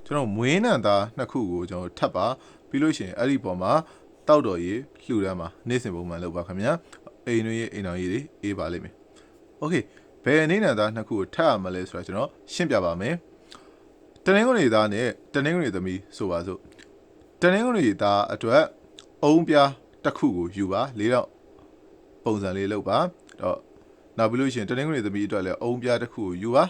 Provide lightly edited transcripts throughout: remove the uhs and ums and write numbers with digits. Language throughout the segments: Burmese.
ကျွန်တော်မွေးနံသားနှစ်ခုကိုကျွန်တော်ထပ်ပါပြီးလို့ရှိရင်အဲ့ဒီပေါ်မှာတောက်တော်ရေးလှူဒန်းမှာနေ့စဉ်ပုံမှန်လုပ်ပါခင်ဗျာအိမ်တွေအိမ်တော်ကြီးတွေအေးပါလိမ့်မယ်โอเคဘယ်နေ့နံသားနှစ်ခုကိုထပ်ရမလဲဆိုတော့ကျွန်တော်ရှင်းပြပါမယ်တနင်္ဂနွေသားနဲ့တနင်္ဂနွေသမီးဆိုပါစို့တနင်္ဂနွေသားအတွက်အုံးပြားတစ်ခုကိုယူပါ၄တော့ပုံစံလေးလုပ်ပါတော့နောက်ပြီးလို့ရှိရင်တနင်္ဂနွေသမီးအတွက်လည်းအုံးပြားတစ်ခုကိုယူပါ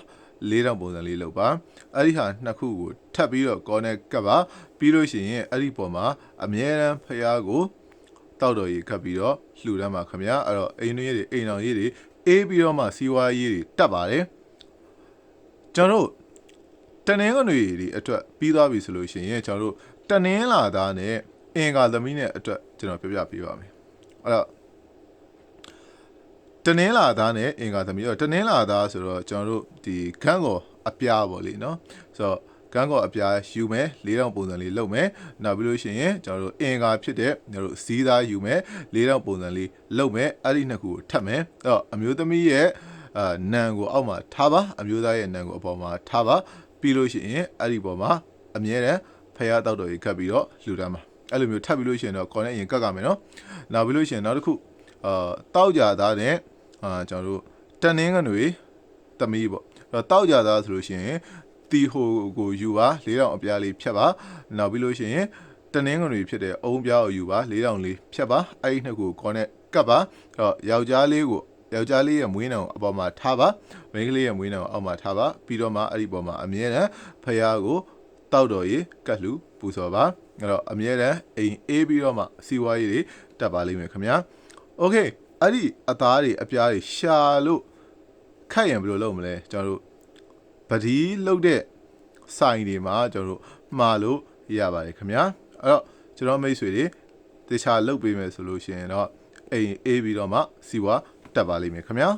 ၄တောင်ပုံစံလေးလုပ်ပါအဲ့ဒီဟာနှစ်ခုကိုထပ်ပြီးတော့ connect ကပ်ပါပြီးလို့ရှိရင်အဲ့ဒီပေါ်မှာအမြဲတမ်းဖျားကိုတောက်တော်ကြီးကပ်ပြီးတော့လှူဒန်းပါခင်ဗျာအဲ့တော့အိမ်တွေအိမ်တော်ကြီးတွေအေးပြီးတော့မှစီဝါရေးတွေတက်ပါတယ်ကျွန်တော်တို့တနင်္ဂနွေတွေအတွက်ပြီးသွားပြီဆိုလို့ရှိရင်ကျွန်တော်တို့တနင်္လာသားနဲ့အင်္ဂါသမီးနဲ့အတွက်ကျွန်တော်ပြပြပေးပါမယ်အဲ့တော့တနင်္လာသားနဲ့အင်္ဂါသမီးတော့တနင်္လာသားဆိုတော့ကျွန်တော်တို့ဒီခန်းကောအပြားပေါ့လေနော်ဆိုတော့ခန်းကောအပြားယူမယ်၄တောင်ပုံစံလေးလုပ်မယ်နောက်ပြီးလို့ရှိရင်ကျွန်တော်တို့အင်္ဂါဖြစ်တဲ့ကျွန်တော်တို့ဇီးသားယူမယ်၄တောင်ပုံစံလေးလုပ်မယ်အဲ့ဒီနှစ်ခုကိုထပ်မယ်အဲ့တော့အမျိုးသမီးရဲ့နံကိုအောက်မှာထားပါအမျိုးသားရဲ့နံကိုအပေါ်မှာထားပါပြီးလို့ရှိရင်အဲ့ဒီပေါ်မှာအမြဲတမ်းဖျားတောက်တော်ကြီးခတ်ပြီးတော့လှူဒန်းပါအဲ့လိုမျိုးထပ်ပြီးလို့ရှိရင်တော့ connect ရင်ကတ်ကြမယ်နော်နောက်ပြီးလို့ရှိရင်နောက်တစ်ခုတောက်ကြသားနဲ့ကျွန်တော်တို့တနင်္ဂနွေသမီးပေါ့တောက်ကြသားဆိုလို့ရှိရင်တီဟိုကိုယူပါ၄တောင်အပြားလေးဖြတ်ပါနောက်ပြီးလို့ရှိရင်တနင်္ဂနွေဖြစ်တဲ့အုံးပြားကိုယူပါ၄တောင်လေးဖြတ်ပါအဲ့ဒီနှစ်ခုကို connect ကတ်ပါယောက်ျားလေးရဲ့မွေးနှောင်အပေါ်မှာထားပါမိန်းကလေးရဲ့မွေးနှောင်အောက်မှာထားပါပြီးတော့မှအဲ့ဒီပေါ်မှာအမြဲတမ်းဖျားကိုတောက်တော်ရေးကတ်လှူပူဇော်ပါအဲ့တော့အမြဲတမ်းအိမ်အေးပြီးတော့မှစီဝါရေးတွေတက်ပါလိမ့်မယ်ခင်ဗျာโอเคအဲ့ဒီအသားတွေအပြားတွေရှာလို့ခတ်ရင်ဘယ်လိုလုပ်မလဲကျွန်တော်တို့ပတိလုတ်တဲ့ဆိုင်တွေမှာကျွန်တော်တို့မှားလို့ရပါတယ်ခင်ဗျာအဲ့တော့ကျွန်တော်မိတ်ဆွေတွေတခြားလုတ်ပေးမယ်ဆိုလို့ရှိရင်တော့အိမ်အေးပြီးတော့မှစီဝါတက်ပါလိမ့်မယ်ခင်ဗျာ